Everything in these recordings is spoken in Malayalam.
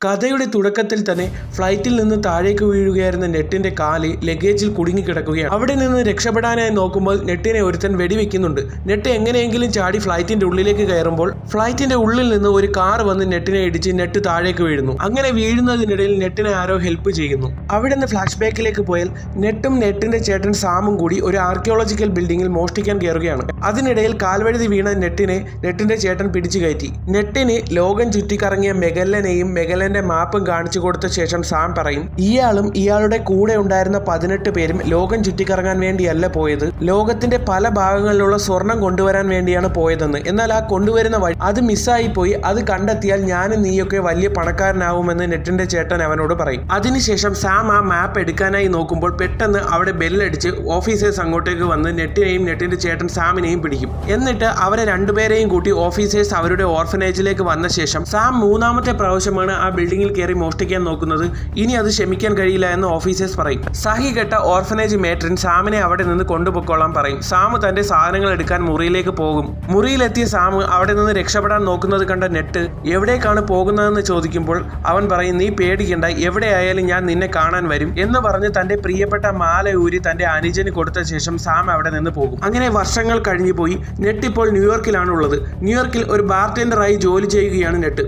കഥയുടെ തുടക്കത്തിൽ തന്നെ ഫ്ലൈറ്റിൽ നിന്ന് താഴേക്ക് വീഴുകയായിരുന്ന നെറ്റിന്റെ കാല് ലഗേജിൽ കുടുങ്ങിക്കിടക്കുകയാണ്. അവിടെ നിന്ന് രക്ഷപ്പെടാനായി നോക്കുമ്പോൾ നെറ്റിനെ ഒരുത്തൻ വെടിവെക്കുന്നുണ്ട്. നെറ്റ് എങ്ങനെയെങ്കിലും ചാടി ഫ്ലൈറ്റിന്റെ ഉള്ളിലേക്ക് കയറുമ്പോൾ ഫ്ലൈറ്റിന്റെ ഉള്ളിൽ നിന്ന് ഒരു കാർ വന്ന് നെറ്റിനെ ഇടിച്ച് നെറ്റ് താഴേക്ക് വീഴുന്നു. അങ്ങനെ വീഴുന്നതിനിടയിൽ നെറ്റിനെ ആരോ ഹെൽപ്പ് ചെയ്യുന്നു. അവിടെ നിന്ന് ഫ്ലാഷ് ബാക്കിലേക്ക് പോയാൽ നെറ്റും നെറ്റിന്റെ ചേട്ടൻ സാമും കൂടി ഒരു ആർക്കിയോളജിക്കൽ ബിൽഡിംഗിൽ മോഷ്ടിക്കാൻ കയറുകയാണ്. അതിനിടയിൽ കാൽവഴുതി വീണ നെറ്റിന്റെ ചേട്ടൻ പിടിച്ചു കയറ്റി. നെറ്റിന് ലോകം ചുറ്റിക്കറങ്ങിയ മെഗല്ലനെയും മെഗലന്റെ മാപ്പും കാണിച്ചു കൊടുത്ത ശേഷം സാം പറയും, ഇയാളും ഇയാളുടെ കൂടെ ഉണ്ടായിരുന്ന 18 പേരും ലോകം ചുറ്റിക്കറങ്ങാൻ വേണ്ടിയല്ല പോയത്, ലോകത്തിന്റെ പല ഭാഗങ്ങളിലുള്ള സ്വർണം കൊണ്ടുവരാൻ വേണ്ടിയാണ് പോയതെന്ന്. എന്നാൽ ആ കൊണ്ടുവരുന്ന വഴി അത് മിസ്സായി പോയി. അത് കണ്ടെത്തിയാൽ ഞാനും നീയൊക്കെ വലിയ പണക്കാരനാവുമെന്ന് നെറ്റിന്റെ ചേട്ടൻ അവനോട് പറയും. അതിനുശേഷം സാം ആ മാപ്പ് എടുക്കാനായി നോക്കുമ്പോൾ പെട്ടെന്ന് അവിടെ ബെല്ലടിച്ച് ഓഫീസേഴ്സ് അങ്ങോട്ടേക്ക് വന്ന് നെറ്റിനെയും നെറ്റിന്റെ ചേട്ടൻ സാമിനെയും പിടിക്കും. എന്നിട്ട് അവരെ രണ്ടുപേരെയും കൂട്ടി ഓഫീസേഴ്സ് അവരുടെ ഓർഫനേജിലേക്ക് വന്ന ശേഷം സാം 3ാമത്തെ പ്രാവശ്യമാണ് ആ ബിൽഡിംഗിൽ കയറി മോഷ്ടിക്കാൻ നോക്കുന്നത്. ഇനി അത് ക്ഷമിക്കാൻ കഴിയില്ല എന്ന് ഓഫീസേഴ്സ് പറയും. സഹികെട്ട ഓർഫനേജ് മേട്രൻ സാമിനെ അവിടെ നിന്ന് കൊണ്ടുപോയിക്കൊള്ളാൻ പറയും. സാം തന്റെ സാധനങ്ങൾ എടുക്കാൻ മുറിയിലേക്ക് പോകും. മുറിയിലെത്തിയ സാം അവിടെ നിന്ന് രക്ഷപ്പെടാൻ നോക്കുന്നത് കണ്ട നെറ്റ് എവിടേക്കാണ് പോകുന്നതെന്ന് ചോദിക്കുമ്പോൾ അവൻ പറയും, നീ പേടിക്കണ്ട, എവിടെയായാലും ഞാൻ നിന്നെ കാണാൻ വരും എന്ന് പറഞ്ഞ് തന്റെ പ്രിയപ്പെട്ട മാല ഊരി തന്റെ അനുജന് കൊടുത്ത ശേഷം സാം അവിടെ നിന്ന് പോകും. അങ്ങനെ വർഷങ്ങൾ കഴിഞ്ഞു പോയി. നെറ്റ് ഇപ്പോൾ ന്യൂയോർക്കിലാണുള്ളത്. ന്യൂയോർക്കിൽ ഒരു ബാർടെൻഡറായി ജോലി ചെയ്യുകയാണ് നെറ്റ്.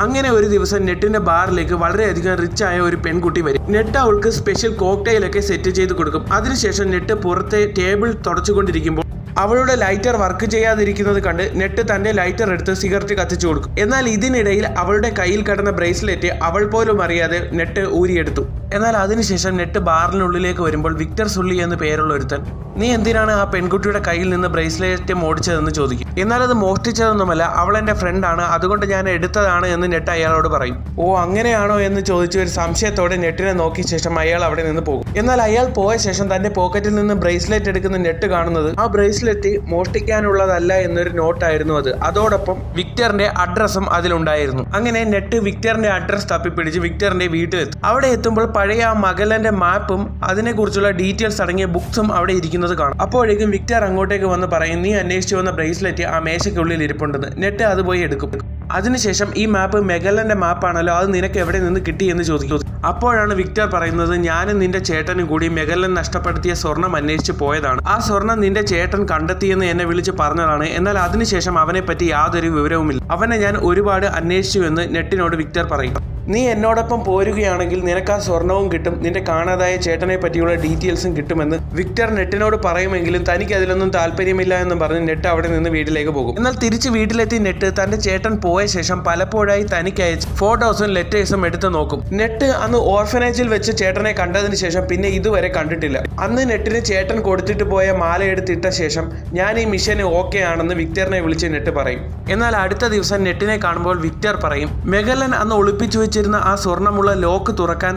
അങ്ങനെ ഒരു ദിവസം നെറ്റിന്റെ ബാറിലേക്ക് വളരെയധികം റിച്ച് ആയ ഒരു പെൺകുട്ടി വരും. നെറ്റ് അവൾക്ക് സ്പെഷ്യൽ കോക്ടെയിലൊക്കെ സെറ്റ് ചെയ്ത് കൊടുക്കും. അതിനുശേഷം നെറ്റ് പുറത്തെ ടേബിൾ തുടച്ചുകൊണ്ടിരിക്കുമ്പോൾ അവളുടെ ലൈറ്റർ വർക്ക് ചെയ്യാതിരിക്കുന്നത് കണ്ട് നെറ്റ് തന്റെ ലൈറ്റർ എടുത്ത് സിഗരറ്റ് കത്തിച്ചു കൊടുക്കും. എന്നാൽ ഇതിനിടയിൽ അവളുടെ കയ്യിൽ കിടന്ന ബ്രേസ്ലെറ്റ് അവൾ പോലും അറിയാതെ നെറ്റ് ഊരിയെടുത്തു. എന്നാൽ അതിനുശേഷം നെറ്റ് ബാറിനുള്ളിലേക്ക് വരുമ്പോൾ വിക്ടർ സുള്ളി എന്ന് പേരുള്ള ഒരുത്തൻ, നീ എന്തിനാണ് ആ പെൺകുട്ടിയുടെ കയ്യിൽ നിന്ന് ബ്രേസ്ലെറ്റ് മോടിച്ചതെന്ന് ചോദിക്കും. എന്നാൽ അത് മോഷ്ടിച്ചതൊന്നുമല്ല, അവൾ എൻ്റെ ഫ്രണ്ടാണ്, അതുകൊണ്ട് ഞാൻ എടുത്തതാണ് എന്ന് നെറ്റ് അയാളോട് പറയും. ഓ അങ്ങനെയാണോ എന്ന് ചോദിച്ച് ഒരു സംശയത്തോടെ നെറ്റിനെ നോക്കിയ ശേഷം അയാൾ അവിടെ നിന്ന് പോകും. എന്നാൽ അയാൾ പോയ ശേഷം തന്റെ പോക്കറ്റിൽ നിന്ന് ബ്രേസ്ലെറ്റ് എടുക്കുന്ന നെറ്റ് കാണുന്നത് ആ ബ്രേസ്ലെറ്റ് മോഷ്ടിക്കാനുള്ളതല്ല എന്നൊരു നോട്ടായിരുന്നു അത്. അതോടൊപ്പം വിക്ടറിന്റെ അഡ്രസ്സും അതിലുണ്ടായിരുന്നു. അങ്ങനെ നെറ്റ് വിക്ടറിന്റെ അഡ്രസ് തപ്പിപ്പിടിച്ച് വിക്ടറിന്റെ വീട്ടിലെത്തും. അവിടെ എത്തുമ്പോൾ പഴയ ആ മഗലന്റെ മാപ്പും അതിനെക്കുറിച്ചുള്ള ഡീറ്റെയിൽസ് അടങ്ങിയ ബുക്സും അവിടെ ഇരിക്കുന്നത് കാണും. അപ്പോഴേക്കും വിക്ടർ അങ്ങോട്ടേക്ക് വന്ന് പറയും, നീ അന്വേഷിച്ചു വന്ന ബ്രേസ്ലെറ്റ് ആ മേശയ്ക്കുള്ളിൽ ഇരിപ്പുണ്ടെന്ന്. നെറ്റ് അത് പോയി എടുക്കും. അതിനുശേഷം ഈ മാപ്പ് മെഗലന്റെ മാപ്പാണല്ലോ, അത് നിനക്ക് എവിടെ നിന്ന് കിട്ടി എന്ന് ചോദിക്കും. അപ്പോഴാണ് വിക്ടർ പറയുന്നത്, ഞാനും നിന്റെ ചേട്ടനും കൂടി മെഗലൻ നഷ്ടപ്പെടുത്തിയ സ്വർണം അന്വേഷിച്ച് പോയതാണ്. ആ സ്വർണം നിന്റെ ചേട്ടൻ കണ്ടെത്തിയെന്ന് എന്നെ വിളിച്ച് പറഞ്ഞതാണ്. എന്നാൽ അതിനുശേഷം അവനെ പറ്റി യാതൊരു വിവരവുമില്ല. അവനെ ഞാൻ ഒരുപാട് അന്വേഷിച്ചു എന്ന് നെറ്റിനോട് വിക്ടർ പറയും. നീ എന്നോടൊപ്പം പോരുകയാണെങ്കിൽ നിനക്ക് ആ സ്വർണവും കിട്ടും, നിന്റെ കാണാതായ ചേട്ടനെ പറ്റിയുള്ള ഡീറ്റെയിൽസും കിട്ടുമെന്ന് വിക്ടർ നെറ്റിനോട് പറയുമെങ്കിലും തനിക്ക് അതിലൊന്നും താല്പര്യമില്ല എന്ന് പറഞ്ഞ് നെറ്റ് അവിടെ നിന്ന് വീട്ടിലേക്ക് പോകും. എന്നാൽ തിരിച്ച് വീട്ടിലെത്തി നെറ്റ് തന്റെ ചേട്ടൻ പോയ ശേഷം പലപ്പോഴായി തനിക്ക് അയച്ച് ഫോട്ടോസും ലെറ്റേഴ്സും എടുത്ത് നോക്കും. നെറ്റ് അന്ന് ഓർഫനേജിൽ വെച്ച് ചേട്ടനെ കണ്ടതിന് ശേഷം പിന്നെ ഇതുവരെ കണ്ടിട്ടില്ല. അന്ന് നെറ്റിന് ചേട്ടൻ കൊടുത്തിട്ട് പോയ മാല എടുത്തിട്ട ശേഷം ഞാൻ ഈ മിഷന് ഓക്കെ ആണെന്ന് വിക്ടറിനെ വിളിച്ച് നെറ്റ് പറയും. എന്നാൽ അടുത്ത ദിവസം നെറ്റിനെ കാണുമ്പോൾ വിക്ടർ പറയും, മെഗലൻ അന്ന് ഒളിപ്പിച്ചു വെച്ചിരുന്ന ആ സ്വർണ്ണമുള്ള ലോക്ക് തുറക്കാൻ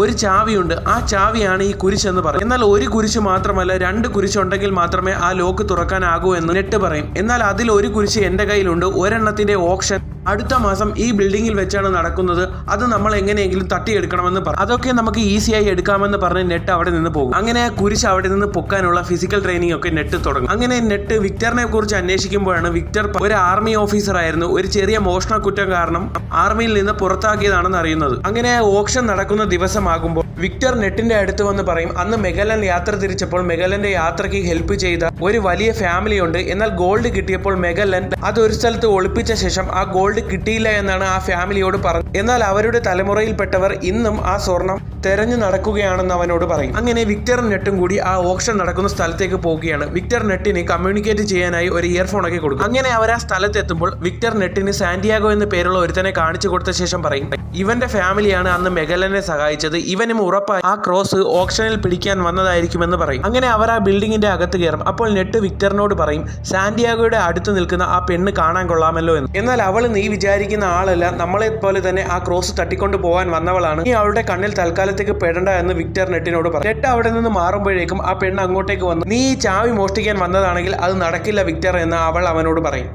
ഒരു ചാവിയുണ്ട്, ആ ചാവിയാണ് ഈ കുരിശെന്ന് പറയും. എന്നാൽ ഒരു കുരിശ് മാത്രമല്ല, 2 കുരിശുണ്ടെങ്കിൽ മാത്രമേ ആ ലോക്ക് തുറക്കാനാകൂ എന്ന് നെറ്റ് പറയും. എന്നാൽ അതിൽ ഒരു കുരിശ് എന്റെ കയ്യിലുണ്ട്, ഒരെണ്ണത്തിന്റെ ഓപ്ഷൻ അടുത്ത മാസം ഈ ബിൽഡിംഗിൽ വെച്ചാണ് നടക്കുന്നത്, അത് നമ്മൾ എങ്ങനെയെങ്കിലും തട്ടിയെടുക്കണമെന്ന് പറയും. അതൊക്കെ നമുക്ക് ഈസിയായി എടുക്കാമെന്ന് പറഞ്ഞ് നെറ്റ് അവിടെ നിന്ന് പോകും. അങ്ങനെ ആ കുരിശ് അവിടെ നിന്ന് പൊക്കാനുള്ള ഫിസിക്കൽ ട്രെയിനിങ് ഒക്കെ നെറ്റ് തുടങ്ങും. അങ്ങനെ നെറ്റ് വിക്ടറിനെ കുറിച്ച് അന്വേഷിക്കുമ്പോഴാണ് വിക്ടർ ഒരു ആർമി ഓഫീസർ ആയിരുന്നു, ഒരു ചെറിയ മോഷണ കുറ്റം കാരണം ആർമിയിൽ നിന്ന് പുറത്താക്കിയതാണെന്ന് അറിയുന്നത്. അങ്ങനെ ഓപ്ഷൻ നടക്കുന്ന ദിവസമാകുമ്പോൾ വിക്ടർ നെറ്റിന്റെ അടുത്ത് വന്ന് പറയും, അന്ന് മെഗലൻ യാത്ര തിരിച്ചപ്പോൾ മെഗലന്റെ യാത്രയ്ക്ക് ഹെൽപ്പ് ചെയ്ത ഒരു വലിയ ഫാമിലി ഉണ്ട്. എന്നാൽ ഗോൾഡ് കിട്ടിയപ്പോൾ മെഗലൻ അത് ഒരു സ്ഥലത്ത് ഒളിപ്പിച്ച ശേഷം ആ ഗോൾഡ് കിട്ടിയില്ല എന്നാണ് ആ ഫാമിലിയോട് പറഞ്ഞത്. എന്നാൽ അവരുടെ തലമുറയിൽപ്പെട്ടവർ ഇന്നും ആ സ്വർണം തെരഞ്ഞു നടക്കുകയാണെന്ന് അവനോട് പറയും. അങ്ങനെ വിക്ടറും നെറ്റും കൂടി ആ ഓപ്ഷൻ നടക്കുന്ന സ്ഥലത്തേക്ക് പോവുകയാണ്. വിക്ടർ നെറ്റിന് കമ്മ്യൂണിക്കേറ്റ് ചെയ്യാനായി ഒരു ഇയർഫോൺ ഒക്കെ കൊടുക്കും. അങ്ങനെ അവർ ആ സ്ഥലത്തെത്തുമ്പോൾ വിക്ടർ നെറ്റിന് സാന്റിയാഗോ എന്ന് പേരുള്ള ഒരുത്തനെ കാണിച്ചു കൊടുത്ത ശേഷം പറയും, ഇവന്റെ ഫാമിലിയാണ് അന്ന് മെഗലനെ സഹായിച്ചത്, ഇവനും ഉറപ്പായി ആ ക്രോസ് ഓപ്ഷനിൽ പിടിക്കാൻ വന്നതായിരിക്കുമെന്ന് പറയും. അങ്ങനെ അവർ ആ ബിൽഡിങ്ങിന്റെ അകത്ത് കയറും. അപ്പോൾ നെറ്റ് വിക്ടറിനോട് പറയും, സാന്റിയാഗോയുടെ അടുത്ത് നിൽക്കുന്ന ആ പെണ്ണ് കാണാൻ കൊള്ളാമല്ലോ എന്ന്. എന്നാൽ അവൾ നീ വിചാരിക്കുന്ന ആളല്ല, നമ്മളെ പോലെ തന്നെ ആ ക്രോസ് തട്ടിക്കൊണ്ട് പോകാൻ വന്നവളാണ്, നീ അവളുടെ കണ്ണിൽ തൽക്കാലത്തേക്ക് പെടണ്ട എന്ന് വിക്ടർ നെറ്റിനോട് പറയും. നെറ്റ് അവിടെ നിന്ന് മാറുമ്പോഴേക്കും ആ പെണ്ണ് അങ്ങോട്ടേക്ക് വന്ന്, നീ ഈ ചാവി മോഷ്ടിക്കാൻ വന്നതാണെങ്കിൽ അത് നടക്കില്ല വിക്ടർ എന്ന് അവൾ അവനോട് പറയും.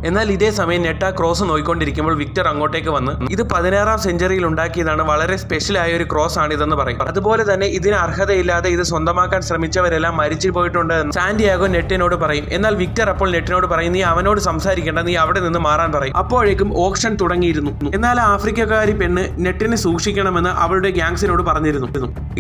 എന്നാൽ ഇതേ സമയം നെറ്റ് ആ ക്രോസ് നോക്കിക്കൊണ്ടിരിക്കുമ്പോൾ വിക്ടർ അങ്ങോട്ടേക്ക് വന്ന് ഇത് 16ാം സെഞ്ചുറിയിൽ ഉണ്ടാക്കിയതാണ്, വളരെ സ്പെഷ്യൽ ആയ ഒരു ക്രോസ് ആണിതെന്ന് പറയും. അതുപോലെ തന്നെ ഇതിന് അർഹതയില്ലാതെ ഇത് സ്വന്തമാക്കാൻ ശ്രമിച്ചവരെല്ലാം മരിച്ചു പോയിട്ടുണ്ട് എന്ന് സാന്റിയാഗോ നെറ്റിനോട് പറയും. എന്നാൽ വിക്ടർ അപ്പോൾ നെറ്റിനോട് പറയും, നീ അവനോട് സംസാരിക്കേണ്ട, നീ അവിടെ നിന്ന് മാറാൻ പറയും. അപ്പോഴേക്കും ഓപ്ഷൻ തുടങ്ങിയിരുന്നു. എന്നാൽ ആഫ്രിക്കക്കാരി പെണ്ണ് നെറ്റിനെ സൂക്ഷിക്കണമെന്ന് അവളുടെ ഗ്യാങ്സിനോട് പറഞ്ഞിരുന്നു.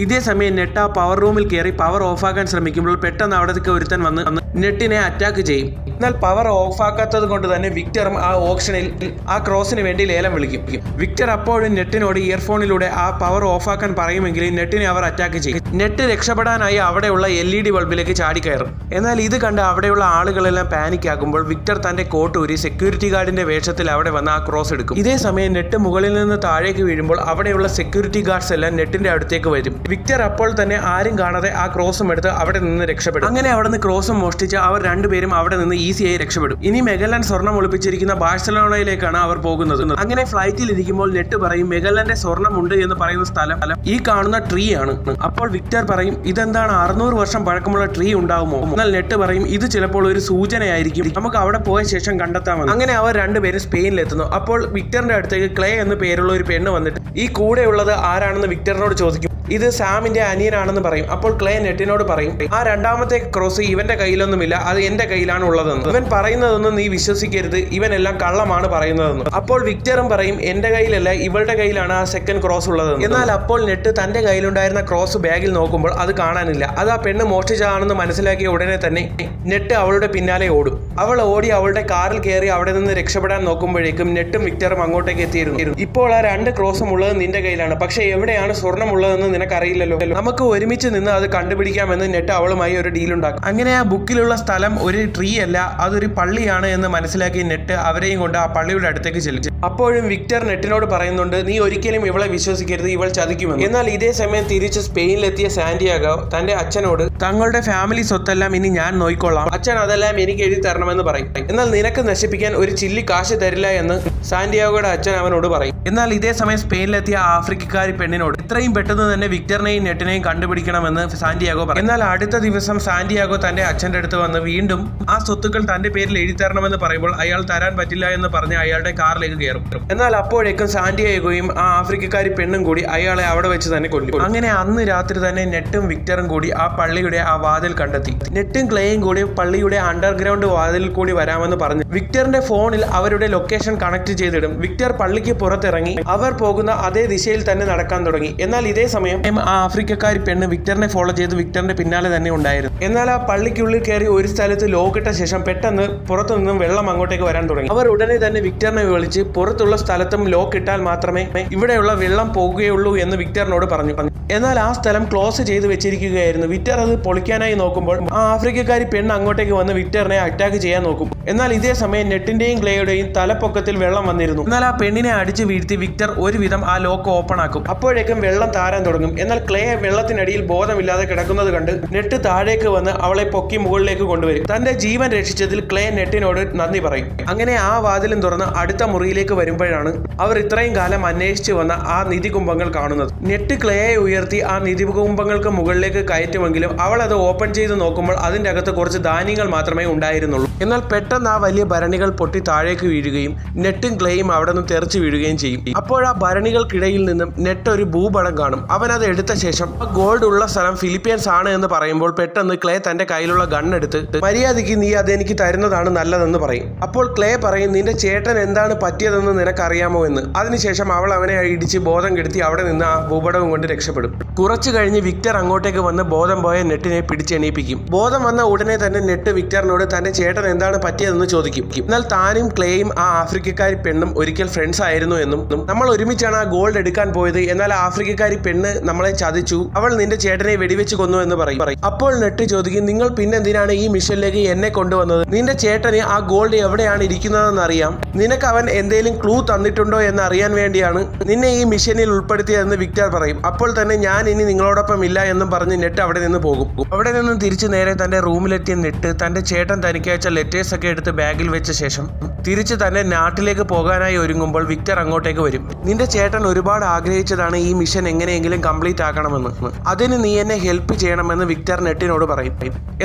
ഇതേ സമയം നെറ്റ് ആ പവർ റൂമിൽ കയറി പവർ ഓഫാക്കാൻ ശ്രമിക്കുമ്പോൾ പെട്ടെന്ന് അവിടേക്ക് ഒരുത്തൻ വന്ന് നെറ്റിനെ അറ്റാക്ക് ചെയ്യും. എന്നാൽ പവർ ഓഫാക്കാത്തത് കൊണ്ട് തന്നെ വിക്ടറും ആ ഓപ്ഷനിൽ ആ ക്രോസിന് വേണ്ടി ലേലം വിളിക്കും. വിക്ടർ അപ്പോഴും നെറ്റിനോട് ഇയർഫോണിലൂടെ ആ പവർ ഓഫാക്കാൻ പറയുമെങ്കിലും നെറ്റിനെ അവർ അറ്റാക്ക് ചെയ്യും. നെറ്റ് രക്ഷപ്പെടാനായി അവിടെയുള്ള LED ബൾബിലേക്ക് ചാടിക്കയറും. എന്നാൽ ഇത് കണ്ട് അവിടെയുള്ള ആളുകളെല്ലാം പാനിക് ആകുമ്പോൾ വിക്ടർ തന്റെ കോട്ടൂരി സെക്യൂരിറ്റി ഗാർഡിന്റെ വേഷത്തിൽ അവിടെ വന്ന് ആ ക്രോസ് എടുക്കും. ഇതേ സമയം നെറ്റ് മുകളിൽ നിന്ന് താഴേക്ക് വീഴുമ്പോൾ അവിടെയുള്ള സെക്യൂരിറ്റി ഗാർഡ്സ് എല്ലാം നെറ്റിന്റെ അടുത്തേക്ക് വരും. വിക്ടർ അപ്പോൾ തന്നെ ആരും കാണാതെ ആ ക്രോസും എടുത്ത് അവിടെ നിന്ന് രക്ഷപ്പെടും. അങ്ങനെ അവിടെ നിന്ന് ക്രോസും മോഷ്ടിച്ച് അവർ രണ്ടുപേരും അവിടെ നിന്ന് ഈസിയായി രക്ഷപ്പെടും. ഇനി മെഗല്ലൻ സ്വർണം ഒളിപ്പിച്ചിരിക്കുന്ന ബാഴ്സലോണയിലേക്കാണ് അവർ പോകുന്നത്. അങ്ങനെ ഫ്ലൈറ്റിൽ ഇരിക്കുമ്പോൾ നെറ്റ് പറയും, മെഗല്ലന്റെ സ്വർണ്ണമുണ്ട് എന്ന് പറയുന്ന സ്ഥലം ഈ കാണുന്ന ട്രീ ആണ്. അപ്പോൾ വിക്ടർ പറയും, ഇതെന്താണ് 600 വർഷം പഴക്കമുള്ള ട്രീ ഉണ്ടാവുമോ? എന്നാൽ നെറ്റ് പറയും, ഇത് ചിലപ്പോൾ ഒരു സൂചനയായിരിക്കും, നമുക്ക് അവിടെ പോയ ശേഷം കണ്ടെത്താമെന്ന്. അങ്ങനെ അവർ രണ്ടുപേരും സ്പെയിനിലെത്തുന്നു. അപ്പോൾ വിക്ടറിന്റെ അടുത്തേക്ക് ക്ലേ എന്ന് പേരുള്ള ഒരു പെണ്ണ് വന്നിട്ട് ഈ കൂടെയുള്ളത് ആരാണെന്ന് വിക്ടറിനോട് ചോദിക്കും. ഇത് സാമിന്റെ അനിയനാണെന്ന് പറയും. അപ്പോൾ ക്ലേ നെറ്റിനോട് പറയും, ആ രണ്ടാമത്തെ ക്രോസ് ഇവന്റെ കയ്യിലൊന്നുമില്ല, അത് എന്റെ കയ്യിലാണ് ഉള്ളതെന്ന്. ഇവൻ പറയുന്നതൊന്നും നീ വിശ്വസിക്കരുത്, ഇവനെല്ലാം കള്ളമാണ് പറയുന്നതെന്ന്. അപ്പോൾ വിക്ടറും പറയും, എന്റെ കയ്യിലല്ല, ഇവളുടെ കയ്യിലാണ് ആ സെക്കൻഡ് ക്രോസ് ഉള്ളതെന്ന്. എന്നാൽ അപ്പോൾ നെറ്റ് തന്റെ കയ്യിലുണ്ടായിരുന്ന ക്രോസ് ബാഗിൽ നോക്കുമ്പോൾ അത് കാണാനില്ല. അത് ആ പെണ്ണ് മോഷ്ടിച്ചതാണെന്ന് മനസ്സിലാക്കിയ ഉടനെ തന്നെ നെറ്റ് അവളുടെ പിന്നാലെ ഓടും. അവൾ ഓടി അവളുടെ കാറിൽ കയറി അവിടെ നിന്ന് രക്ഷപ്പെടാൻ നോക്കുമ്പോഴേക്കും നെറ്റും വിക്ടറും അങ്ങോട്ടേക്ക് എത്തിയിരുന്നു. ഇപ്പോൾ ആ 2 ക്രോസും ഉള്ളത് നിന്റെ കയ്യിലാണ്, പക്ഷെ എവിടെയാണ് സ്വർണം ഉള്ളതെന്ന് നിനക്കറിയില്ലല്ലോ, നമുക്ക് ഒരുമിച്ച് നിന്ന് അത് കണ്ടുപിടിക്കാമെന്ന് നെറ്റ് അവളുമായി ഒരു ഡീൽ ഉണ്ടാക്കും. അങ്ങനെ ആ ബുക്കിലുള്ള സ്ഥലം ഒരു ട്രീ അല്ല, അതൊരു പള്ളിയാണ് എന്ന് മനസ്സിലാക്കി നെറ്റ് അവരെയും കൊണ്ട് ആ പള്ളിയുടെ അടുത്തേക്ക് ചെല്ലും. അപ്പോഴും വിക്ടർ നെറ്റിനോട് പറയുന്നുണ്ട്, നീ ഒരിക്കലും ഇവളെ വിശ്വസിക്കരുത്, ഇവൾ ചതിക്കുമെന്ന്. എന്നാൽ ഇതേ സമയം തിരിച്ച് സ്പെയിനിലെത്തിയ സാന്റിയാഗോ തന്റെ അച്ഛനോട് തങ്ങളുടെ ഫാമിലി സ്വത്തെല്ലാം ഇനി ഞാൻ നോക്കിക്കൊള്ളാം, അച്ഛൻ അതെല്ലാം എനിക്ക് എഴുതി തരണമെന്ന് പറയും. എന്നാൽ നിനക്ക് നശിപ്പിക്കാൻ ഒരു ചില്ലി കാശ് തരില്ല എന്ന് സാന്റിയാഗോയുടെ അച്ഛൻ അവനോട് പറയും. എന്നാൽ ഇതേ സമയം സ്പെയിനിലെത്തിയ ആഫ്രിക്കക്കാരി പെണ്ണിനോട് എത്രയും പെട്ടെന്ന് തന്നെ വിക്ടറിനെയും നെറ്റിനെയും കണ്ടുപിടിക്കണമെന്ന് സാന്റിയാഗോ പറയും. എന്നാൽ അടുത്ത ദിവസം സാന്റിയാഗോ തന്റെ അച്ഛന്റെ അടുത്ത് വന്ന് വീണ്ടും ആ സ്വത്തുക്കൾ തന്റെ പേരിൽ എഴുതി തരണമെന്ന് പറയുമ്പോൾ അയാൾ തരാൻ പറ്റില്ല എന്ന് പറഞ്ഞ് അയാളുടെ കാറിലേക്ക് കയറും. എന്നാൽ അപ്പോഴേക്കും സാന്റിയാഗോയും ആ ആഫ്രിക്കക്കാരി പെണ്ണും കൂടി അയാളെ അവിടെ വെച്ച് തന്നെ കൊല്ലും. അങ്ങനെ അന്ന് രാത്രി തന്നെ നെറ്റും വിക്ടറും കൂടി ആ പള്ളിയുടെ ആ വാതിൽ കണ്ടെത്തി. നെറ്റും ക്ലേയും കൂടി പള്ളിയുടെ അണ്ടർഗ്രൗണ്ട് വാതിലിൽ കൂടി വരാമെന്ന് പറഞ്ഞു വിക്ടറിന്റെ ഫോണിൽ അവരുടെ ലൊക്കേഷൻ കണക്ട് ചെയ്തിടും. വിക്ടർ പള്ളിക്ക് പുറത്തിറങ്ങി അവർ പോകുന്ന അതേ ദിശയിൽ തന്നെ നടക്കാൻ തുടങ്ങി. എന്നാൽ ഇതേ സമയം ആ ആഫ്രിക്കക്കാരി പെണ്ണ് വിക്ടറിനെ ഫോളോ ചെയ്ത് വിക്ടറിന്റെ പിന്നാലെ തന്നെ ഉണ്ടായിരുന്നു. എന്നാൽ ആ പള്ളിക്കുള്ളിൽ കയറി ഒരു സ്ഥലത്ത് ലോക്കിട്ട ശേഷം പെട്ടെന്ന് പുറത്തു നിന്നും വെള്ളം അങ്ങോട്ടേക്ക് വരാൻ തുടങ്ങി. അവർ ഉടനെ തന്നെ വിക്ടറിനെ വിളിച്ച് പുറത്തുള്ള സ്ഥലത്തും ലോക്ക് ഇട്ടാൽ മാത്രമേ ഇവിടെയുള്ള വെള്ളം പോകുകയുള്ളൂ എന്ന് വിക്ടറിനോട് പറഞ്ഞു. എന്നാൽ ആ സ്ഥലം ക്ലോസ് ചെയ്ത് വെച്ചിരിക്കുകയായിരുന്നു. വിക്ടർ അത് പൊളിക്കാനായി നോക്കുമ്പോൾ ആ ആഫ്രിക്കക്കാരി പെണ്ണ് അങ്ങോട്ടേക്ക് വന്ന് വിക്ടറിനെ അറ്റാക്ക് ചെയ്യാൻ നോക്കും. എന്നാൽ ഇതേ സമയം നെറ്റിന്റെയും ക്ലേയുടെയും തലപ്പൊക്കത്തിൽ വെള്ളം വന്നിരുന്നു. എന്നാൽ ആ പെണ്ണിനെ അടിച്ചു വീഴ്ത്തി വിക്ടർ ഒരുവിധം ആ ലോക്ക് ഓപ്പൺ ആക്കും. അപ്പോഴേക്കും വെള്ളം താരാൻ തുടങ്ങും. എന്നാൽ ക്ലേ വെള്ളത്തിനടിയിൽ ബോധമില്ലാതെ കിടക്കുന്നത് കണ്ട് നെറ്റ് താഴേക്ക് വന്ന് അവളെ പൊക്കി മുകളിലേക്ക് കൊണ്ടുവരും. തന്റെ ജീവൻ രക്ഷിച്ചതിൽ ക്ലേ നെറ്റിനോട് നന്ദി പറയും. അങ്ങനെ ആ വാതിലും തുറന്ന് അടുത്ത മുറിയിലേക്ക് വരുമ്പോഴാണ് അവർ ഇത്രയും കാലം അന്വേഷിച്ചു വന്ന ആ നിധികുംഭങ്ങൾ കാണുന്നത്. നെറ്റ് ക്ലേയെ ഉയർത്തി ആ നിധികുംഭങ്ങൾക്ക് മുകളിലേക്ക് കയറ്റുമെങ്കിലും അവൾ അത് ഓപ്പൺ ചെയ്ത് നോക്കുമ്പോൾ അതിന്റെ അകത്ത് കുറച്ച് ധാന്യങ്ങൾ മാത്രമേ ഉണ്ടായിരുന്നുള്ളൂ. എന്നാൽ പെട്ടെന്ന് ആ വലിയ ഭരണികൾ പൊട്ടി താഴേക്ക് വീഴുകയും നെറ്റും ക്ലേയും അവിടെ നിന്ന് തെറിച്ചു വീഴുകയും ചെയ്യും. അപ്പോൾ ആ ഭരണികൾക്കിടയിൽ നിന്നും നെറ്റ് ഒരു ഭൂപടം കാണും. അവൻ അത് എടുത്ത ശേഷം ഗോൾഡ് ഉള്ള സ്ഥലം ഫിലിപ്പീൻസ് ആണ് എന്ന് പറയുമ്പോൾ പെട്ടെന്ന് ക്ലേ തന്റെ കയ്യിലുള്ള ഗണ്ണെടുത്ത് മര്യാദയ്ക്ക് നീ അതെനിക്ക് തരുന്നതാണ് നല്ലതെന്ന് പറയും. അപ്പോൾ ക്ലേ പറയും, നിന്റെ ചേട്ടൻ എന്താണ് പറ്റിയതെന്ന് നിനക്കറിയാമോ എന്ന്. അതിനുശേഷം അവൾ അവനെ ഇടിച്ച് ബോധം കെടുത്തി അവിടെ നിന്ന് ആ ഭൂപടവും കൊണ്ട് രക്ഷപ്പെടും. കുറച്ചു കഴിഞ്ഞ് വിക്ടർ അങ്ങോട്ടേക്ക് വന്ന് ബോധം പോയ നെറ്റിനെ പിടിച്ചെണീപ്പിക്കും. ബോധം വന്ന ഉടനെ തന്നെ നെറ്റ് വിക്ടറിനോട് തന്റെ ചേട്ടൻ എന്താണ് പറ്റിയതെന്ന് ചോദിക്കും. എന്നാൽ താനും ക്ലേയും ആ ആഫ്രിക്കക്കാരി പെണ്ണും ഒരിക്കൽ ഫ്രണ്ട്സ് ആയിരുന്നു എന്നും നമ്മൾ ഒരുമിച്ചാണ് ആ ഗോൾഡ് എടുക്കാൻ പോയത്, എന്നാൽ ആഫ്രിക്കക്കാരി പെണ്ണ് നമ്മളെ ചതിച്ചു, അവൾ നിന്റെ ചേട്ടനെ വെടിവെച്ച് കൊന്നു എന്ന് പറയും. അപ്പോൾ നെറ്റ് ചോദിക്കും, നിങ്ങൾ പിന്നെന്തിനാണ് ഈ മിഷനിലേക്ക് എന്നെ കൊണ്ടുവന്നത്? നിന്റെ ചേട്ടന് ആ ഗോൾഡ് എവിടെയാണ് ഇരിക്കുന്നതെന്ന് അറിയാം, നിനക്ക് അവൻ എന്തേലും ആരെങ്കിലും ക്ലൂ തന്നിട്ടുണ്ടോ എന്ന് അറിയാൻ വേണ്ടിയാണ് നിന്നെ ഈ മിഷനിൽ ഉൾപ്പെടുത്തിയതെന്ന് വിക്ടർ പറയും. അപ്പോൾ തന്നെ ഞാൻ ഇനി നിങ്ങളോടൊപ്പം ഇല്ല എന്നും പറഞ്ഞ് നെറ്റ് അവിടെ നിന്ന് പോകും. അവിടെ നിന്നും തിരിച്ചു നേരെ തന്റെ റൂമിലെത്തിയ നെറ്റ് തന്റെ ചേട്ടൻ തനിക്കയച്ച ലെറ്റേഴ്സ് ഒക്കെ എടുത്ത് ബാഗിൽ വെച്ച ശേഷം തിരിച്ച് തന്റെ നാട്ടിലേക്ക് പോകാനായി ഒരുങ്ങുമ്പോൾ വിക്ടർ അങ്ങോട്ടേക്ക് വരും. നിന്റെ ചേട്ടൻ ഒരുപാട് ആഗ്രഹിച്ചതാണ് ഈ മിഷൻ എങ്ങനെയെങ്കിലും കംപ്ലീറ്റ് ആക്കണമെന്ന്. അതിന് നീ എന്നെ ഹെൽപ്പ് ചെയ്യണമെന്ന് വിക്ടർ നെറ്റിനോട് പറയും.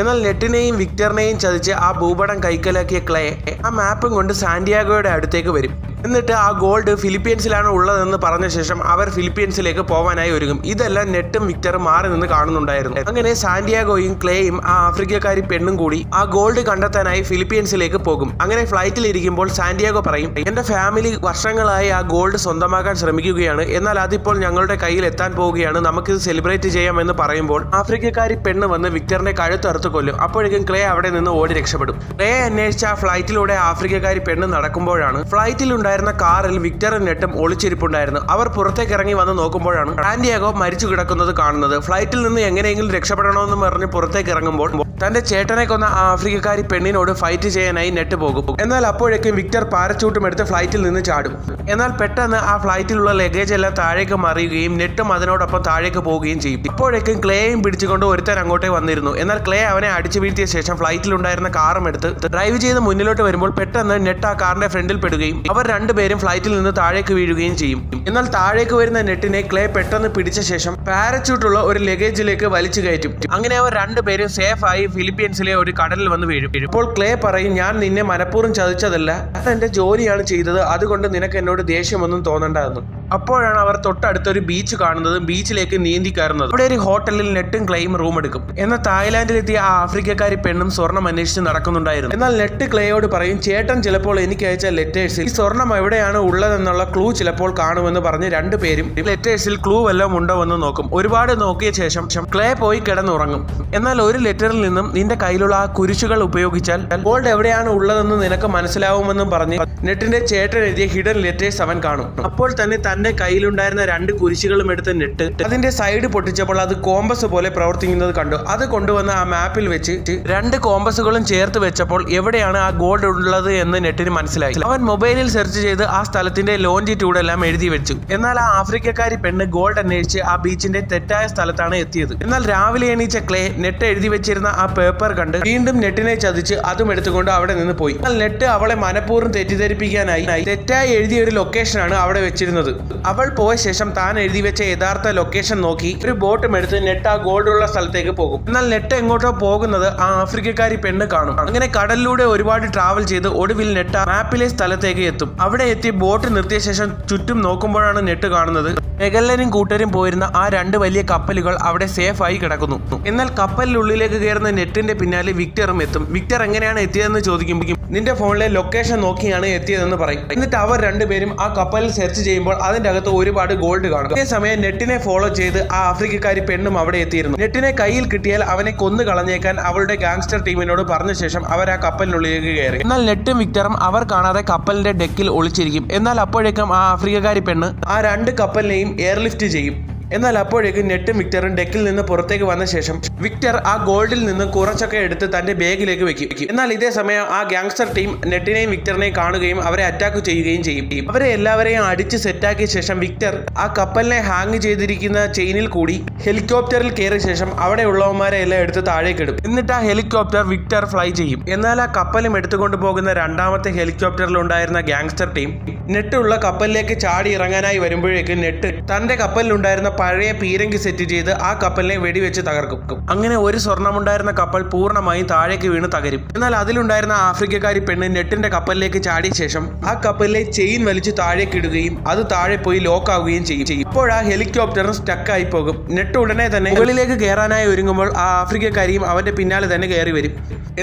എന്നാൽ നെറ്റിനെയും വിക്ടറിനെയും ചതിച്ച് ആ ഭൂപടം കൈക്കലാക്കിയ ക്ലേ ആ മാപ്പും കൊണ്ട് സാന്റിയാഗോയുടെ അടുത്തേക്ക് വരും. എന്നിട്ട് ആ ഗോൾഡ് ഫിലിപ്പീൻസിലാണ് ഉള്ളതെന്ന് പറഞ്ഞ ശേഷം അവർ ഫിലിപ്പീൻസിലേക്ക് പോകാനായി ഒരുങ്ങും. ഇതെല്ലാം നെറ്റും വിക്ടറും മാറി നിന്ന് കാണുന്നുണ്ടായിരുന്നു. അങ്ങനെ സാന്റിയാഗോയും ക്ലേയും ആ ആഫ്രിക്കക്കാരി പെണ്ണും കൂടി ആ ഗോൾഡ് കണ്ടെത്താനായി ഫിലിപ്പീൻസിലേക്ക് പോകും. അങ്ങനെ ഫ്ലൈറ്റിൽ ഇരിക്കുമ്പോൾ സാന്റിയാഗോ പറയും, എന്റെ ഫാമിലി വർഷങ്ങളായി ആ ഗോൾഡ് സ്വന്തമാക്കാൻ ശ്രമിക്കുകയാണ്, എന്നാൽ അതിപ്പോൾ ഞങ്ങളുടെ കയ്യിൽ എത്താൻ പോവുകയാണ്, നമുക്കിത് സെലിബ്രേറ്റ് ചെയ്യാമെന്ന് പറയുമ്പോൾ ആഫ്രിക്കക്കാരി പെണ്ണ് വന്ന് വിക്ടറിന്റെ കഴുത്തറുത്ത് കൊല്ലും. അപ്പോഴേക്കും ക്ലേ അവിടെ നിന്ന് ഓടി രക്ഷപ്പെടും. ക്ലേ അന്വേഷിച്ച ആ ഫ്ലൈറ്റിലൂടെ ആഫ്രിക്കക്കാരി പെണ്ണ് നടക്കുമ്പോഴാണ് ഫ്ലൈറ്റിൽ ഉണ്ടായിരുന്ന കാറിൽ വിക്ടറും നെറ്റും ഒളിച്ചിരിപ്പുണ്ടായിരുന്നു. അവർ പുറത്തേക്ക് ഇറങ്ങി വന്ന് നോക്കുമ്പോഴാണ് സാന്റിയാഗോ മരിച്ചു കിടക്കുന്നത് കാണുന്നത്. ഫ്ലൈറ്റിൽ നിന്ന് എങ്ങനെയെങ്കിലും രക്ഷപ്പെടണമെന്ന് പറഞ്ഞ് പുറത്തേക്ക് ഇറങ്ങുമ്പോൾ തന്റെ ചേട്ടനെ കൊന്ന ആ ആഫ്രിക്കക്കാരി പെണ്ണിനോട് ഫൈറ്റ് ചെയ്യാനായി നെറ്റ് പോകും. എന്നാൽ അപ്പോഴേക്കും വിക്ടർ പാരച്യൂട്ടും എടുത്ത് ഫ്ലൈറ്റിൽ നിന്ന് ചാടും. എന്നാൽ പെട്ടെന്ന് ആ ഫ്ലൈറ്റിലുള്ള ലഗേജ് എല്ലാം താഴേക്ക് മറിയുകയും നെറ്റും അതിനോടൊപ്പം താഴേക്ക് പോവുകയും ചെയ്യും. അപ്പോഴേക്കും ക്ലേയും പിടിച്ചുകൊണ്ട് ഒരുത്തൻ അങ്ങോട്ടേ വന്നിരുന്നു. എന്നാൽ ക്ലേ അവനെ അടിച്ചു വീഴ്ത്തിയ ശേഷം ഫ്ലൈറ്റിലുണ്ടായിരുന്ന കാറും എടുത്ത് ഡ്രൈവ് ചെയ്ത് മുന്നിലോട്ട് വരുമ്പോൾ പെട്ടെന്ന് നെറ്റ് ആ കാറിന്റെ ഫ്രണ്ടിൽ പെടുകയും അവർ രണ്ടുപേരും ഫ്ലൈറ്റിൽ നിന്ന് താഴേക്ക് വീഴുകയും ചെയ്യും. എന്നാൽ താഴേക്ക് വരുന്ന നെറ്റിനെ ക്ലേ പെട്ടെന്ന് പിടിച്ച ശേഷം പാരച്യൂട്ടുള്ള ഒരു ലഗേജിലേക്ക് വലിച്ചു കയറ്റും. അങ്ങനെ അവർ രണ്ടുപേരും സേഫായി ഫിലിപ്പീൻസിലെ ഒരു കടലിൽ വന്ന് വീഴും. ഇപ്പോൾ ക്ലേ പറയും, ഞാൻ നിന്നെ മനഃപൂർവ്വം ചതിച്ചതല്ല, ഞാൻ എന്റെ ജോലിയാണ് ചെയ്തത്, അതുകൊണ്ട് നിനക്ക് എന്നോട് ദേഷ്യമൊന്നും തോന്നണ്ടെന്ന്. അപ്പോഴാണ് അവർ തൊട്ടടുത്തൊരു ബീച്ച് കാണുന്നതും ബീച്ചിലേക്ക് നീന്തി കയറുന്നത്. അവിടെ ഒരു ഹോട്ടലിൽ നെറ്റും ക്ലേയും റൂം എടുക്കും. എന്നാൽ തായ്ലാന്റിലെത്തിയ ആ ആഫ്രിക്കക്കാരി പെണ്ണും സ്വർണം അന്വേഷിച്ച് നടക്കുന്നുണ്ടായിരുന്നു. എന്നാൽ നെറ്റ് ക്ലേയോട് പറയും, ചേട്ടൻ ചിലപ്പോൾ എനിക്ക് അയച്ച ലെറ്റേഴ്സിൽ ഈ സ്വർണം എവിടെയാണ് ഉള്ളതെന്നുള്ള ക്ലൂ ചിലപ്പോൾ കാണുമെന്ന് പറഞ്ഞ് രണ്ടുപേരും ലെറ്റേഴ്സിൽ ക്ലൂ വല്ലതും ഉണ്ടോ എന്ന് നോക്കും. ഒരുപാട് നോക്കിയ ശേഷം ക്ലേ പോയി കിടന്നുറങ്ങും. എന്നാൽ ഒരു ലെറ്ററിൽ നിന്നും നിന്റെ കയ്യിലുള്ള ആ കുരിശുകൾ ഉപയോഗിച്ചാൽ ഗോൾഡ് എവിടെയാണ് ഉള്ളതെന്ന് നിനക്ക് മനസ്സിലാവുമെന്നും പറഞ്ഞ് നെറ്റിന്റെ ചേട്ടൻ എഴുതിയ ഹിഡൻ ലെറ്റേഴ്സ് അവൻ കാണും. അപ്പോൾ തന്നെ തന്റെ കയ്യിലുണ്ടായിരുന്ന രണ്ട് കുരിശുകളും എടുത്ത് നെറ്റ് അതിന്റെ സൈഡ് പൊട്ടിച്ചപ്പോൾ അത് കോമ്പസ് പോലെ പ്രവർത്തിക്കുന്നത് കണ്ടു. അത് കൊണ്ടുവന്ന് ആ മാപ്പിൽ വെച്ച് രണ്ട് കോമ്പസുകളും ചേർത്ത് വെച്ചപ്പോൾ എവിടെയാണ് ആ ഗോൾഡ് ഉള്ളത് എന്ന് നെറ്റിന് മനസ്സിലായി. അവൻ മൊബൈലിൽ സെർച്ച് ചെയ്ത് ആ സ്ഥലത്തിന്റെ ലോഞ്ചിറ്റ്യൂഡ് എല്ലാം എഴുതി വെച്ചു. എന്നാൽ ആ ആഫ്രിക്കക്കാരി പെണ്ണ് ഗോൾഡ് അന്വേഷിച്ച് ആ ബീച്ചിന്റെ തെറ്റായ സ്ഥലത്താണ് എത്തിയത്. എന്നാൽ രാവിലെ എണീച്ച ക്ലേ നെറ്റ് എഴുതി വെച്ചിരുന്ന ആ പേപ്പർ കണ്ട് വീണ്ടും നെറ്റിനെ ചതിച്ച് അതും എടുത്തുകൊണ്ട് അവിടെ നിന്ന് പോയി. എന്നാൽ നെറ്റ് അവളെ മനഃപൂർവ്വം തെറ്റിദ്ധരിപ്പിക്കാനായി തെറ്റായി എഴുതിയ ഒരു ലൊക്കേഷനാണ് അവിടെ വെച്ചിരുന്നത്. അവൾ പോയ ശേഷം താൻ എഴുതി വെച്ച യഥാർത്ഥ ലൊക്കേഷൻ നോക്കി ഒരു ബോട്ടും എടുത്ത് നെറ്റ് ആ ഗോൾഡ് ഉള്ള സ്ഥലത്തേക്ക് പോകും. എന്നാൽ നെറ്റ് എങ്ങോട്ടോ പോകുന്നത് ആ ആഫ്രിക്കക്കാരി പെണ്ണ് കാണും. അങ്ങനെ കടലിലൂടെ ഒരുപാട് ട്രാവൽ ചെയ്ത് ഒടുവിൽ നെറ്റ് മാപ്പിലെ സ്ഥലത്തേക്ക് എത്തും. അവിടെ എത്തി ബോട്ട് നിർത്തിയ ശേഷം ചുറ്റും നോക്കുമ്പോഴാണ് നെറ്റ് കാണുന്നത് മെഗല്ലനും കൂട്ടരും പോയിരുന്ന ആ രണ്ട് വലിയ കപ്പലുകൾ അവിടെ സേഫായി കിടക്കുന്നു. എന്നാൽ കപ്പലിനുള്ളിലേക്ക് കയറുന്ന നെറ്റിന്റെ പിന്നാലെ വിക്ടറും എത്തും. വിക്ടർ എങ്ങനെയാണ് എത്തിയതെന്ന് ചോദിക്കുമ്പോൾ നിന്റെ ഫോണിലെ ലൊക്കേഷൻ നോക്കിയാണ് എത്തിയതെന്ന് പറയും. എന്നിട്ട് അവർ രണ്ടുപേരും ആ കപ്പലിൽ സെർച്ച് ചെയ്യുമ്പോൾ അതിന്റെ അകത്ത് ഒരുപാട് ഗോൾഡ് കാണും. അതേസമയം നെറ്റിനെ ഫോളോ ചെയ്ത് ആ ആഫ്രിക്കക്കാരി പെണ്ണും അവിടെ എത്തിയിരുന്നു. നെറ്റിനെ കയ്യിൽ കിട്ടിയാൽ അവനെ കൊന്നു കളഞ്ഞേക്കാൻ അവളുടെ ഗാങ്സ്റ്റർ ടീമിനോട് പറഞ്ഞ ശേഷം അവർ ആ കപ്പലിനുള്ളിലേക്ക് കയറി. എന്നാൽ നെറ്റും വിക്ടറും അവർ കാണാതെ കപ്പലിന്റെ ഡെക്കിൽ ഒളിച്ചിരിക്കും. എന്നാൽ അപ്പോഴേക്കും ആ ആഫ്രിക്കക്കാരി പെണ്ണ് ആ രണ്ട് കപ്പലിനെയും എയർലിഫ്റ്റ് ചെയ്യും. എന്നാൽ അപ്പോഴേക്കും നെറ്റും വിക്ടറും ഡെക്കിൽ നിന്ന് പുറത്തേക്ക് വന്ന ശേഷം വിക്ടർ ആ ഗോൾഡിൽ നിന്ന് കുറച്ചൊക്കെ എടുത്ത് തന്റെ ബാഗിലേക്ക് വെക്കും. എന്നാൽ ഇതേ സമയം ആ ഗാങ്സ്റ്റർ ടീം നെറ്റിനെയും വിക്ടറിനെയും കാണുകയും അവരെ അറ്റാക്ക് ചെയ്യുകയും ചെയ്യും. അവരെ എല്ലാവരെയും അടിച്ച് സെറ്റാക്കിയ ശേഷം വിക്ടർ ആ കപ്പലിനെ ഹാങ് ചെയ്തിരിക്കുന്ന ചെയിനിൽ കൂടി ഹെലികോപ്റ്ററിൽ കയറിയ ശേഷം അവിടെ ഉള്ളവന്മാരെ എല്ലാം എടുത്ത് താഴേക്ക് ഇടും. എന്നിട്ട് ആ ഹെലികോപ്റ്റർ വിക്ടർ ഫ്ലൈ ചെയ്യും. എന്നാൽ ആ കപ്പലും എടുത്തുകൊണ്ട് പോകുന്ന രണ്ടാമത്തെ ഹെലികോപ്റ്ററിൽ ഉണ്ടായിരുന്ന ഗാങ്സ്റ്റർ ടീം നെറ്റുള്ള കപ്പലിലേക്ക് ചാടി ഇറങ്ങാനായി വരുമ്പോഴേക്ക് നെറ്റ് തന്റെ കപ്പലിലുണ്ടായിരുന്ന പഴയ പീരങ്കി സെറ്റ് ചെയ്ത് ആ കപ്പലിനെ വെടിവെച്ച് തകർക്കും. അങ്ങനെ ഒരു സ്വർണ്ണമുണ്ടായിരുന്ന കപ്പൽ പൂർണ്ണമായും താഴേക്ക് വീണ് തകരും. എന്നാൽ അതിലുണ്ടായിരുന്ന ആഫ്രിക്കക്കാരി പെണ്ണ് നെറ്റിന്റെ കപ്പലിലേക്ക് ചാടിയ ശേഷം ആ കപ്പലിലെ ചെയിൻ വലിച്ചു താഴേക്ക് ഇടുകയും അത് താഴെ പോയി ലോക്ക് ആവുകയും ചെയ്യും. ഇപ്പോൾ ആ ഹെലികോപ്റ്ററും സ്റ്റക്കായി പോകും. നെറ്റ് ഉടനെ തന്നെ മുകളിലേക്ക് കയറാനായി ഒരുങ്ങുമ്പോൾ ആ ആഫ്രിക്കക്കാരിയും അവന്റെ പിന്നാലെ തന്നെ കയറി വരും.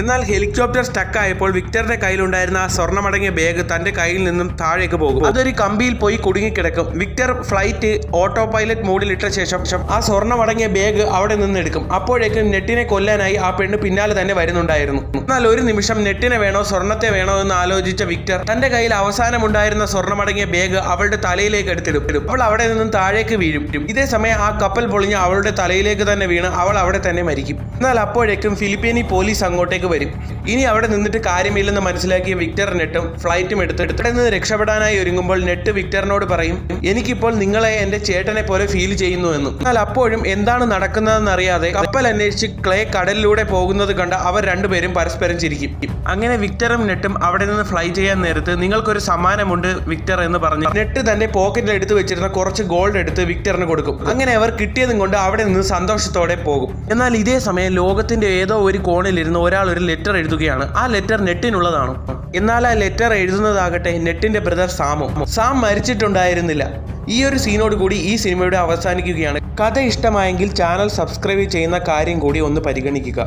എന്നാൽ ഹെലികോപ്റ്റർ സ്റ്റക്കായപ്പോൾ വിക്ടറിന്റെ കയ്യിലുണ്ടായിരുന്ന ആ സ്വർണ്ണമടങ്ങിയ ബാഗ് തന്റെ കയ്യിൽ നിന്നും താഴേക്ക് പോകും. അതൊരു കമ്പിയിൽ പോയി കുടുങ്ങിക്കിടക്കും. വിക്ടർ ഫ്ലൈറ്റ് ഓട്ടോ പൈലറ്റ് മോഡിൽ ചൂടിലിട്ട ശേഷം ആ സ്വർണ്ണമടങ്ങിയ ബാഗ് അവിടെ നിന്ന് എടുക്കും. അപ്പോഴേക്കും നെട്ടിനെ കൊല്ലാനായി ആ പെണ്ണ് പിന്നാലെ തന്നെ വരുന്നുണ്ടായിരുന്നു. എന്നാൽ ഒരു നിമിഷം നെട്ടിനെ വേണോ സ്വർണ്ണത്തെ വേണോ എന്ന് ആലോചിച്ച വിക്ടർ തന്റെ കയ്യിൽ അവസാനമുണ്ടായിരുന്ന സ്വർണ്ണമടങ്ങിയ ബാഗ് അവളുടെ തലയിലേക്ക് എടുത്തിടും. അവൾ അവിടെ നിന്നും താഴേക്ക് വീഴും. ഇതേ സമയം ആ കപ്പൽ പൊളിഞ്ഞ് അവളുടെ തലയിലേക്ക് തന്നെ വീണ് അവൾ അവിടെ തന്നെ മരിക്കും. എന്നാൽ അപ്പോഴേക്കും ഫിലിപ്പീനി പോലീസ് അങ്ങോട്ടേക്ക് വരും. ഇനി അവിടെ നിന്നിട്ട് കാര്യമില്ലെന്ന് മനസ്സിലാക്കിയ വിക്ടർ നെട്ടും ഫ്ലൈറ്റും എടുത്തിട്ട് നിന്ന് രക്ഷപ്പെടാനായി ഒരുങ്ങുമ്പോൾ നെട്ട് വിക്ടറിനോട് പറയും, എനിക്കിപ്പോൾ നിങ്ങളെ എന്റെ ചേട്ടനെ പോലെ ഫീൽ ചെയ്യുന്നു എന്നും. എന്നാൽ അപ്പോഴും എന്താണ് നടക്കുന്നതെന്ന് അറിയാതെ കപ്പൽ അന്വേഷിച്ച് ക്ലേ കടലിലൂടെ പോകുന്നത് കണ്ട് അവർ രണ്ടുപേരും പരസ്പരം ചിരിക്കും. അങ്ങനെ വിക്ടറും നെട്ടും അവിടെ നിന്ന് ഫ്ലൈ ചെയ്യാൻ നേരത്ത് നിങ്ങൾക്കൊരു സമ്മാനമുണ്ട് വിക്ടർ എന്ന് പറഞ്ഞു നെട്ട് തന്റെ പോക്കറ്റിൽ എടുത്തു വെച്ചിരുന്ന കുറച്ച് ഗോൾഡ് എടുത്ത് വിക്ടറിന് കൊടുക്കും. അങ്ങനെ അവർ കിട്ടിയതും കൊണ്ട് അവിടെ നിന്ന് സന്തോഷത്തോടെ പോകും. എന്നാൽ ഇതേ സമയം ലോകത്തിന്റെ ഏതോ ഒരു കോണിലിരുന്ന് ഒരാൾ ഒരു ലെറ്റർ എഴുതുകയാണ്. ആ ലെറ്റർ നെട്ടിനുള്ളതാണ്. എന്നാൽ ആ ലെറ്റർ എഴുതുന്നതാകട്ടെ നെട്ടിന്റെ ബ്രദർ സാം മരിച്ചിട്ടുണ്ടായിരുന്നില്ല. ഈ ഒരു സീനോട് കൂടി ഈ സിനിമയുടെ അവസാനിക്കുകയാണ്. കഥ ഇഷ്ടമായെങ്കിൽ ചാനൽ സബ്സ്ക്രൈബ് ചെയ്യുന്ന കാര്യം കൂടി ഒന്ന് പരിഗണിക്കുക.